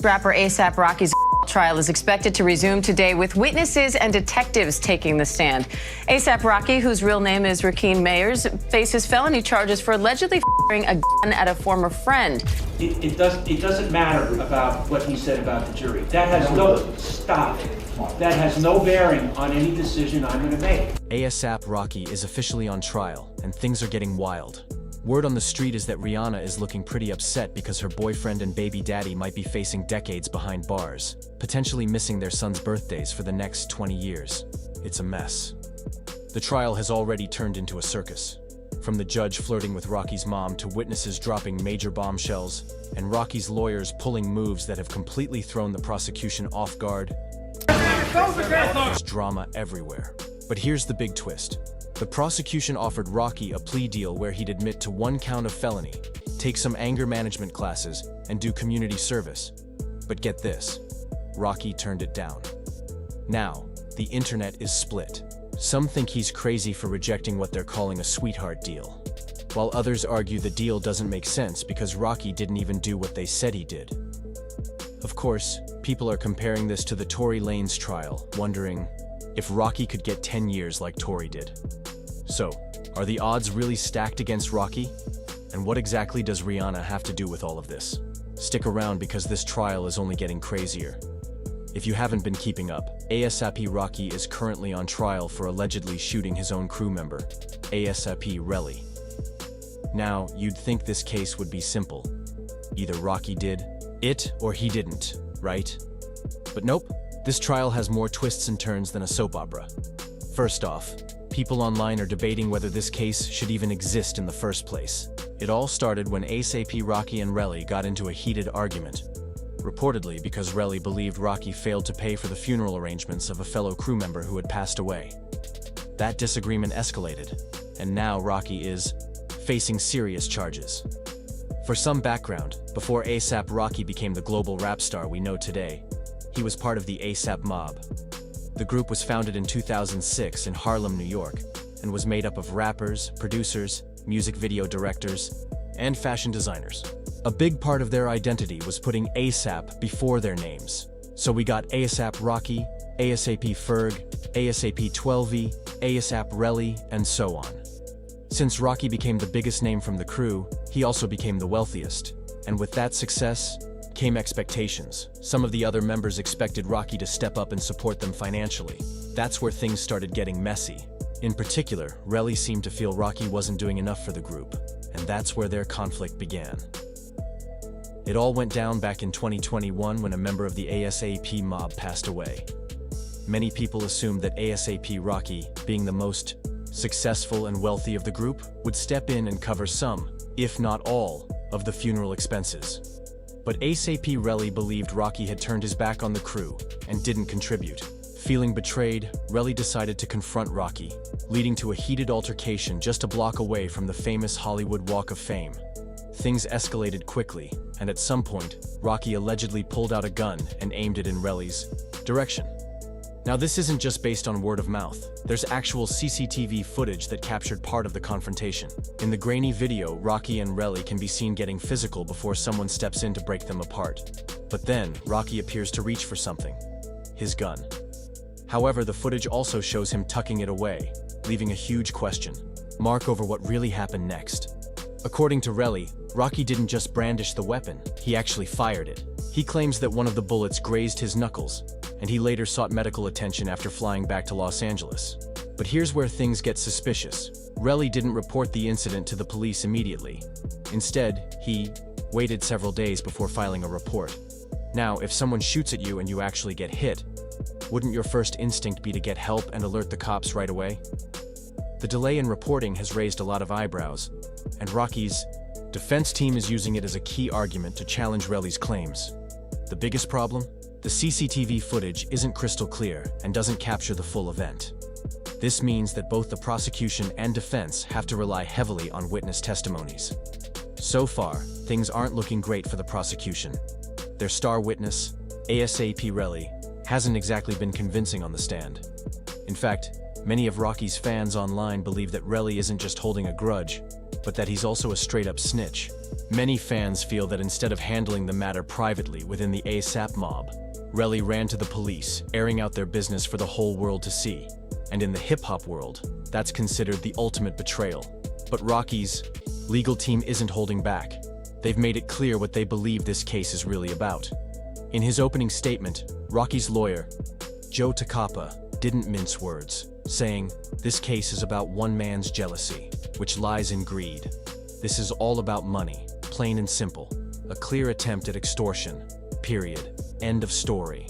Rapper A$AP Rocky's trial is expected to resume today with witnesses and detectives taking the stand. A$AP Rocky, whose real name is Rakeem Mayers, faces felony charges for allegedly firing a gun at a former friend. It doesn't matter about what he said about the jury. That has That has no bearing on any decision I'm going to make. A$AP Rocky is officially on trial, and things are getting wild. Word on the street is that Rihanna is looking pretty upset because her boyfriend and baby daddy might be facing decades behind bars, potentially missing their son's birthdays for the next 20 years. It's a mess. The trial has already turned into a circus. From the judge flirting with Rocky's mom to witnesses dropping major bombshells, and Rocky's lawyers pulling moves that have completely thrown the prosecution off guard. There's drama everywhere. But here's the big twist. The prosecution offered Rocky a plea deal where he'd admit to 1 count of felony, take some anger management classes, and do community service. But get this, Rocky turned it down. Now, the internet is split. Some think he's crazy for rejecting what they're calling a sweetheart deal, while others argue the deal doesn't make sense because Rocky didn't even do what they said he did. Of course, people are comparing this to the Tory Lanez trial, wondering if Rocky could get 10 years like Tory did. So, are the odds really stacked against Rocky? And what exactly does Rihanna have to do with all of this? Stick around because this trial is only getting crazier. If you haven't been keeping up, A$AP Rocky is currently on trial for allegedly shooting his own crew member, A$AP Relly. Now, you'd think this case would be simple. Either Rocky did it or he didn't, right? But nope, this trial has more twists and turns than a soap opera. First off, people online are debating whether this case should even exist in the first place. It all started when A$AP Rocky and Relly got into a heated argument, reportedly because Relly believed Rocky failed to pay for the funeral arrangements of a fellow crew member who had passed away. That disagreement escalated, and now Rocky is facing serious charges. For some background, before A$AP Rocky became the global rap star we know today, he was part of the A$AP Mob. The group was founded in 2006 in Harlem, New York, and was made up of rappers, producers, music video directors, and fashion designers. A big part of their identity was putting A$AP before their names. So we got A$AP Rocky, A$AP Ferg, A$AP 12V, A$AP Relly, and so on. Since Rocky became the biggest name from the crew, he also became the wealthiest. And with that success came expectations. Some of the other members expected Rocky to step up and support them financially. That's where things started getting messy. In particular, Relly seemed to feel Rocky wasn't doing enough for the group, and that's where their conflict began. It all went down back in 2021 when a member of the A$AP Mob passed away. Many people assumed that A$AP Rocky, being the most successful and wealthy of the group, would step in and cover some, if not all, of the funeral expenses. But A$AP Relly believed Rocky had turned his back on the crew and didn't contribute. Feeling betrayed, Relly decided to confront Rocky, leading to a heated altercation just a block away from the famous Hollywood Walk of Fame. Things escalated quickly, and at some point, Rocky allegedly pulled out a gun and aimed it in Relly's direction. Now, this isn't just based on word of mouth. There's actual CCTV footage that captured part of the confrontation. In the grainy video, Rocky and Relly can be seen getting physical before someone steps in to break them apart. But then, Rocky appears to reach for something: his gun. However, the footage also shows him tucking it away, leaving a huge question mark over what really happened next. According to Relly, Rocky didn't just brandish the weapon, he actually fired it. He claims that one of the bullets grazed his knuckles, and he later sought medical attention after flying back to Los Angeles. But here's where things get suspicious. Relly didn't report the incident to the police immediately. Instead, he waited several days before filing a report. Now, if someone shoots at you and you actually get hit, wouldn't your first instinct be to get help and alert the cops right away? The delay in reporting has raised a lot of eyebrows, and Rocky's defense team is using it as a key argument to challenge Relly's claims. The biggest problem? The CCTV footage isn't crystal clear and doesn't capture the full event. This means that both the prosecution and defense have to rely heavily on witness testimonies. So far, things aren't looking great for the prosecution. Their star witness, A$AP Relly, hasn't exactly been convincing on the stand. In fact, many of Rocky's fans online believe that Relly isn't just holding a grudge, but that he's also a straight-up snitch. Many fans feel that instead of handling the matter privately within the ASAP mob, Relly ran to the police, airing out their business for the whole world to see. And in the hip-hop world, that's considered the ultimate betrayal. But Rocky's legal team isn't holding back. They've made it clear what they believe this case is really about. In his opening statement, Rocky's lawyer, Joe Takapa, didn't mince words, saying, "This case is about one man's jealousy, which lies in greed. This is all about money, plain and simple. A clear attempt at extortion. Period. End of story."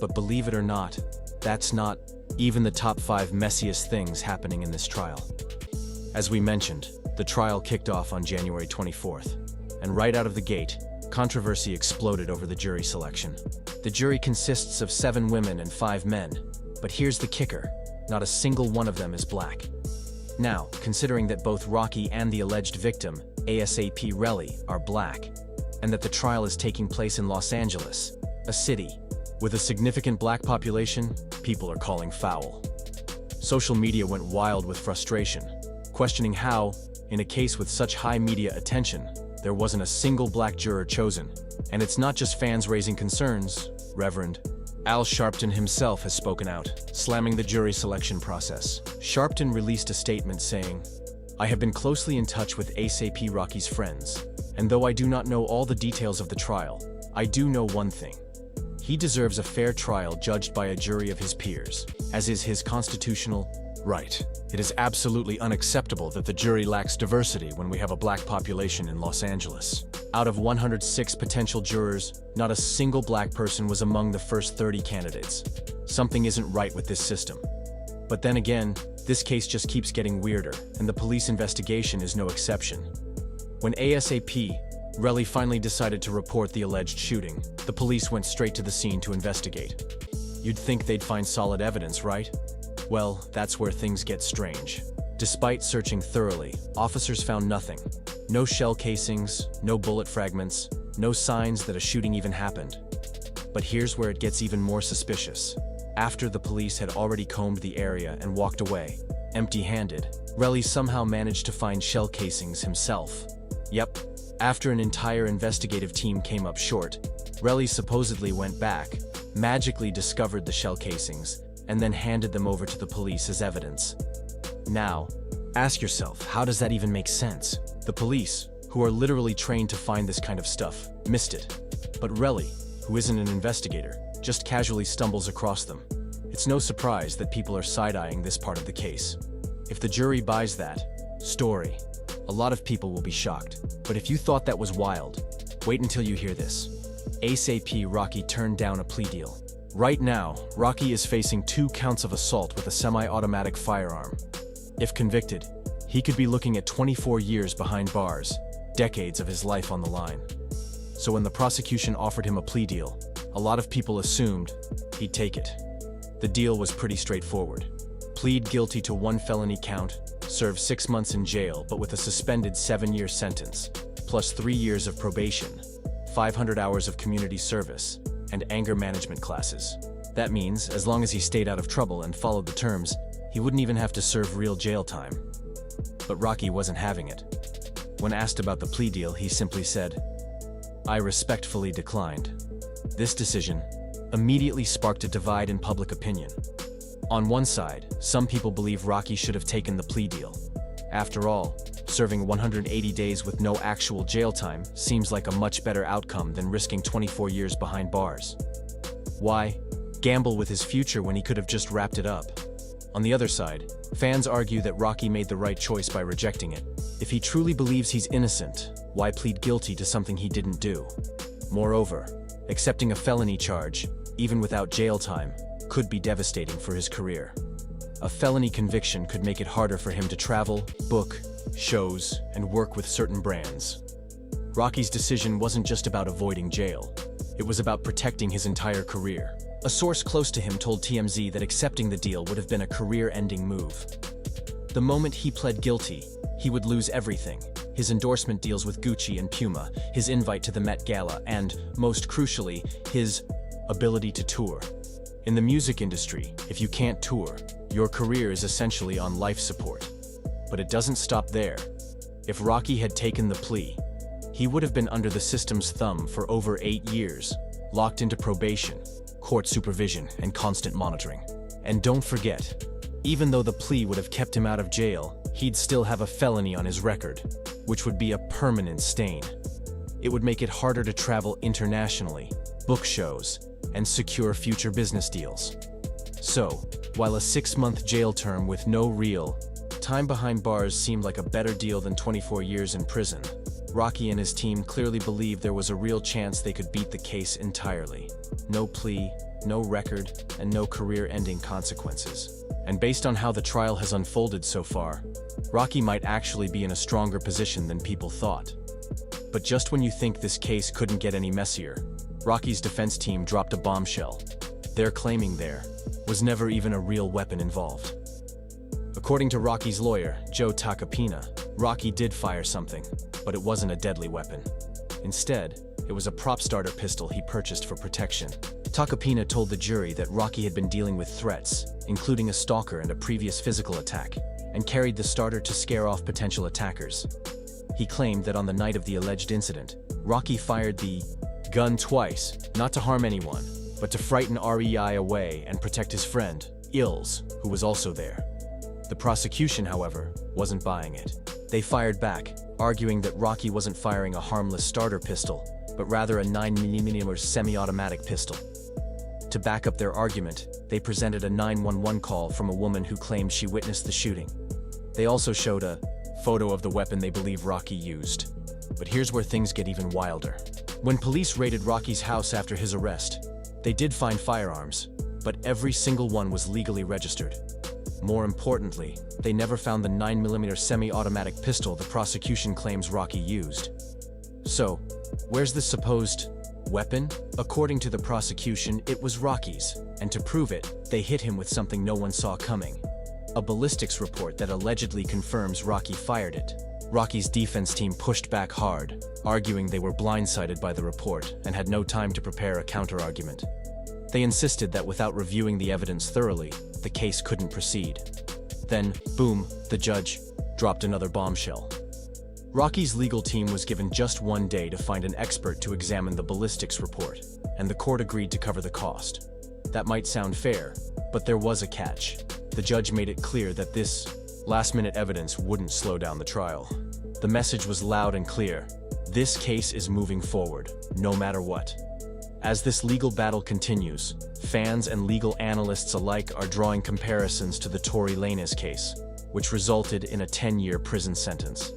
But believe it or not, that's not even the top 5 messiest things happening in this trial. As we mentioned, the trial kicked off on January 24th, and right out of the gate, controversy exploded over the jury selection. The jury consists of 7 women and 5 men, but here's the kicker: not a single one of them is black. Now, considering that both Rocky and the alleged victim, ASAP Relly, are black, and that the trial is taking place in Los Angeles, a city with a significant black population, people are calling foul. Social media went wild with frustration, questioning how, in a case with such high media attention, there wasn't a single black juror chosen. And it's not just fans raising concerns. Reverend Al Sharpton himself has spoken out, slamming the jury selection process. Sharpton released a statement saying, "I have been closely in touch with ASAP Rocky's friends, and though I do not know all the details of the trial, I do know one thing. He deserves a fair trial judged by a jury of his peers, as is his constitutional right. It is absolutely unacceptable that the jury lacks diversity when we have a black population in Los Angeles. Out of 106 potential jurors, not a single black person was among the first 30 candidates. Something isn't right with this system." But then again, this case just keeps getting weirder, and the police investigation is no exception. When ASAP Relly finally decided to report the alleged shooting, the police went straight to the scene to investigate. You'd think they'd find solid evidence, right? Well, that's where things get strange. Despite searching thoroughly, officers found nothing. No shell casings, no bullet fragments, no signs that a shooting even happened. But here's where it gets even more suspicious. After the police had already combed the area and walked away, empty-handed, Relly somehow managed to find shell casings himself. Yep, after an entire investigative team came up short, Relly supposedly went back, magically discovered the shell casings, and then handed them over to the police as evidence. Now, ask yourself, how does that even make sense? The police, who are literally trained to find this kind of stuff, missed it. But Relly, who isn't an investigator, just casually stumbles across them. It's no surprise that people are side-eyeing this part of the case. If the jury buys that story, a lot of people will be shocked. But if you thought that was wild, wait until you hear this. ASAP Rocky turned down a plea deal. Right now, Rocky is facing 2 counts of assault with a semi-automatic firearm. If convicted, he could be looking at 24 years behind bars, decades of his life on the line. So when the prosecution offered him a plea deal, a lot of people assumed he'd take it. The deal was pretty straightforward. Plead guilty to 1 felony count, serve 6 months in jail but with a suspended 7-year sentence, plus 3 years of probation, 500 hours of community service, and anger management classes. That means, as long as he stayed out of trouble and followed the terms, he wouldn't even have to serve real jail time. But Rocky wasn't having it. When asked about the plea deal, he simply said, "I respectfully declined." This decision immediately sparked a divide in public opinion. On one side, some people believe Rocky should have taken the plea deal. After all, serving 180 days with no actual jail time seems like a much better outcome than risking 24 years behind bars. Why gamble with his future when he could have just wrapped it up? On the other side, fans argue that Rocky made the right choice by rejecting it. If he truly believes he's innocent, why plead guilty to something he didn't do? Moreover, accepting a felony charge, even without jail time, could be devastating for his career. A felony conviction could make it harder for him to travel, book shows, and work with certain brands. Rocky's decision wasn't just about avoiding jail. It was about protecting his entire career. A source close to him told TMZ that accepting the deal would have been a career-ending move. The moment he pled guilty, he would lose everything: his endorsement deals with Gucci and Puma, his invite to the Met Gala, and, most crucially, his ability to tour. In the music industry, if you can't tour, your career is essentially on life support. But it doesn't stop there. If Rocky had taken the plea, he would have been under the system's thumb for over 8 years, locked into probation, court supervision, and constant monitoring. And don't forget, even though the plea would have kept him out of jail, he'd still have a felony on his record, which would be a permanent stain. It would make it harder to travel internationally, book shows, and secure future business deals. So, while a 6-month jail term with no real time behind bars seemed like a better deal than 24 years in prison, Rocky and his team clearly believed there was a real chance they could beat the case entirely. No plea, no record, and no career-ending consequences. And based on how the trial has unfolded so far, Rocky might actually be in a stronger position than people thought. But just when you think this case couldn't get any messier, Rocky's defense team dropped a bombshell. They're claiming there was never even a real weapon involved. According to Rocky's lawyer, Joe Tacopina, Rocky did fire something, but it wasn't a deadly weapon. Instead, it was a prop starter pistol he purchased for protection. Tacopina told the jury that Rocky had been dealing with threats, including a stalker and a previous physical attack, and carried the starter to scare off potential attackers. He claimed that on the night of the alleged incident, Rocky fired the gun twice, not to harm anyone, but to frighten REI away and protect his friend, Ills, who was also there. The prosecution, however, wasn't buying it. They fired back, arguing that Rocky wasn't firing a harmless starter pistol, but rather a 9mm semi-automatic pistol. To back up their argument, they presented a 911 call from a woman who claimed she witnessed the shooting. They also showed a photo of the weapon they believe Rocky used. But here's where things get even wilder. When police raided Rocky's house after his arrest, they did find firearms, but every single one was legally registered. More importantly, they never found the 9mm semi-automatic pistol the prosecution claims Rocky used. So, where's the supposed weapon? According to the prosecution, it was Rocky's, and to prove it, they hit him with something no one saw coming. A ballistics report that allegedly confirms Rocky fired it. Rocky's defense team pushed back hard, arguing they were blindsided by the report and had no time to prepare a counter-argument. They insisted that without reviewing the evidence thoroughly, the case couldn't proceed. Then, boom, the judge dropped another bombshell. Rocky's legal team was given just 1 day to find an expert to examine the ballistics report, and the court agreed to cover the cost. That might sound fair, but there was a catch. The judge made it clear that this last-minute evidence wouldn't slow down the trial. The message was loud and clear. This case is moving forward, no matter what. As this legal battle continues, fans and legal analysts alike are drawing comparisons to the Tory Lanez case, which resulted in a 10-year prison sentence.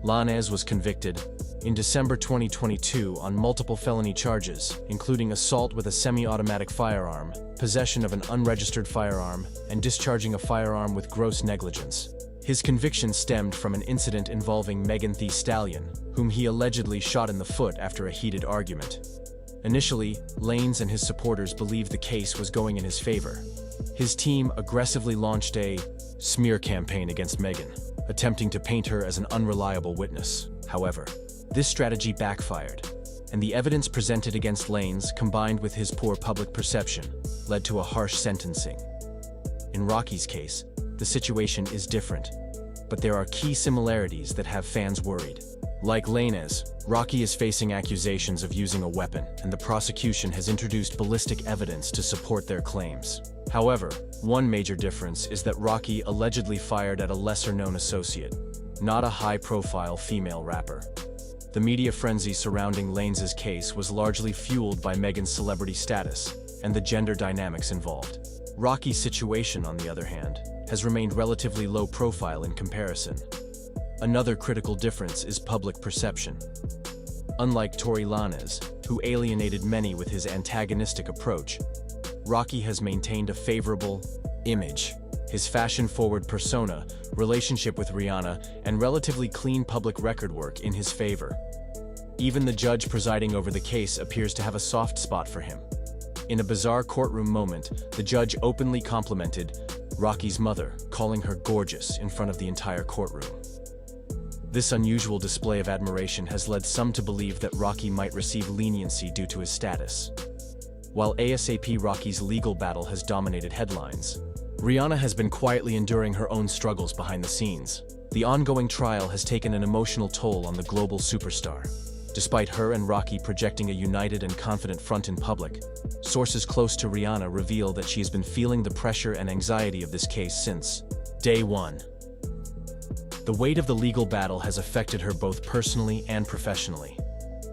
Lanez was convicted in December 2022 on multiple felony charges, including assault with a semi-automatic firearm, possession of an unregistered firearm, and discharging a firearm with gross negligence. His conviction stemmed from an incident involving Megan Thee Stallion, whom he allegedly shot in the foot after a heated argument. Initially, Lanez and his supporters believed the case was going in his favor. His team aggressively launched a smear campaign against Megan, attempting to paint her as an unreliable witness. However, this strategy backfired, and the evidence presented against Lanez, combined with his poor public perception, led to a harsh sentencing. In Rocky's case, the situation is different, but there are key similarities that have fans worried. Like Lanez, Rocky is facing accusations of using a weapon, and the prosecution has introduced ballistic evidence to support their claims. However, one major difference is that Rocky allegedly fired at a lesser-known associate, not a high-profile female rapper. The media frenzy surrounding Lanez's case was largely fueled by Megan's celebrity status and the gender dynamics involved. Rocky's situation, on the other hand, has remained relatively low profile in comparison. Another critical difference is public perception. Unlike Tory Lanez, who alienated many with his antagonistic approach, Rocky has maintained a favorable image. His fashion-forward persona, relationship with Rihanna, and relatively clean public record work in his favor. Even the judge presiding over the case appears to have a soft spot for him. In a bizarre courtroom moment, the judge openly complimented Rocky's mother, calling her gorgeous in front of the entire courtroom. This unusual display of admiration has led some to believe that Rocky might receive leniency due to his status. While ASAP Rocky's legal battle has dominated headlines, Rihanna has been quietly enduring her own struggles behind the scenes. The ongoing trial has taken an emotional toll on the global superstar. Despite her and Rocky projecting a united and confident front in public, sources close to Rihanna reveal that she has been feeling the pressure and anxiety of this case since day one. The weight of the legal battle has affected her both personally and professionally.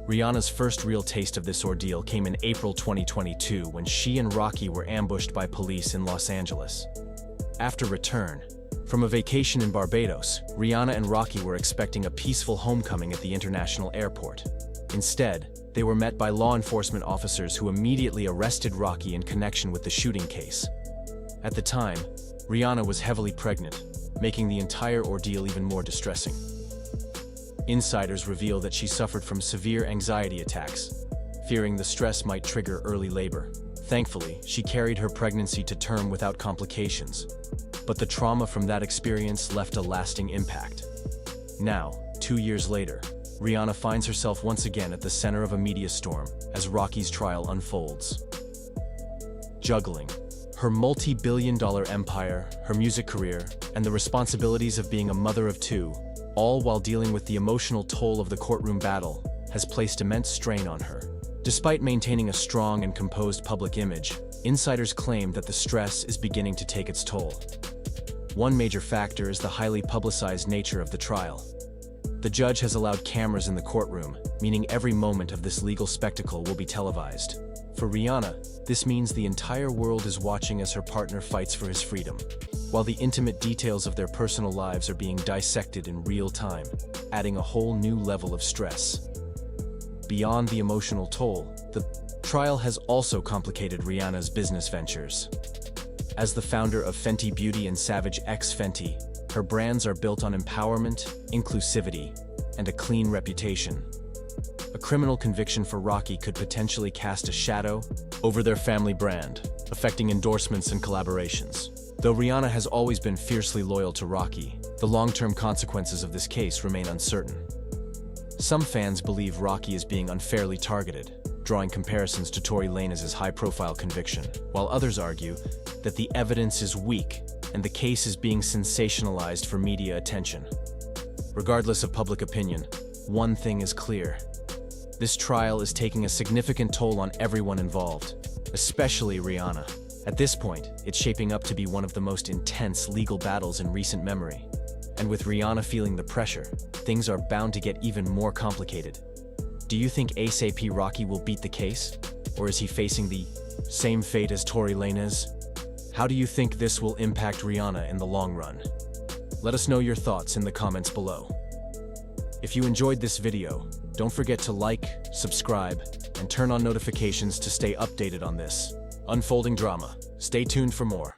Rihanna's first real taste of this ordeal came in April 2022 when she and Rocky were ambushed by police in Los Angeles. After return from a vacation in Barbados, Rihanna and Rocky were expecting a peaceful homecoming at the international airport. Instead, they were met by law enforcement officers who immediately arrested Rocky in connection with the shooting case. At the time, Rihanna was heavily pregnant, making the entire ordeal even more distressing. Insiders reveal that she suffered from severe anxiety attacks, fearing the stress might trigger early labor. Thankfully, she carried her pregnancy to term without complications, but the trauma from that experience left a lasting impact. Now, 2 years later, Rihanna finds herself once again at the center of a media storm as Rocky's trial unfolds. Juggling her multi-billion-dollar empire, her music career, and the responsibilities of being a mother of two, all while dealing with the emotional toll of the courtroom battle, has placed immense strain on her. Despite maintaining a strong and composed public image, insiders claim that the stress is beginning to take its toll. One major factor is the highly publicized nature of the trial. The judge has allowed cameras in the courtroom, meaning every moment of this legal spectacle will be televised. For Rihanna, this means the entire world is watching as her partner fights for his freedom, while the intimate details of their personal lives are being dissected in real time, adding a whole new level of stress. Beyond the emotional toll, the trial has also complicated Rihanna's business ventures. As the founder of Fenty Beauty and Savage X Fenty, her brands are built on empowerment, inclusivity, and a clean reputation. A criminal conviction for Rocky could potentially cast a shadow over their family brand, affecting endorsements and collaborations. Though Rihanna has always been fiercely loyal to Rocky, the long-term consequences of this case remain uncertain. Some fans believe Rocky is being unfairly targeted, drawing comparisons to Tory Lanez's high-profile conviction, while others argue that the evidence is weak and the case is being sensationalized for media attention. Regardless of public opinion, one thing is clear. This trial is taking a significant toll on everyone involved, especially Rihanna. At this point, it's shaping up to be one of the most intense legal battles in recent memory. And with Rihanna feeling the pressure, things are bound to get even more complicated. Do you think APRocky will beat the case? Or is he facing the same fate as Tory Lanez? How do you think this will impact Rihanna in the long run? Let us know your thoughts in the comments below. If you enjoyed this video, don't forget to like, subscribe, and turn on notifications to stay updated on this unfolding drama. Stay tuned for more.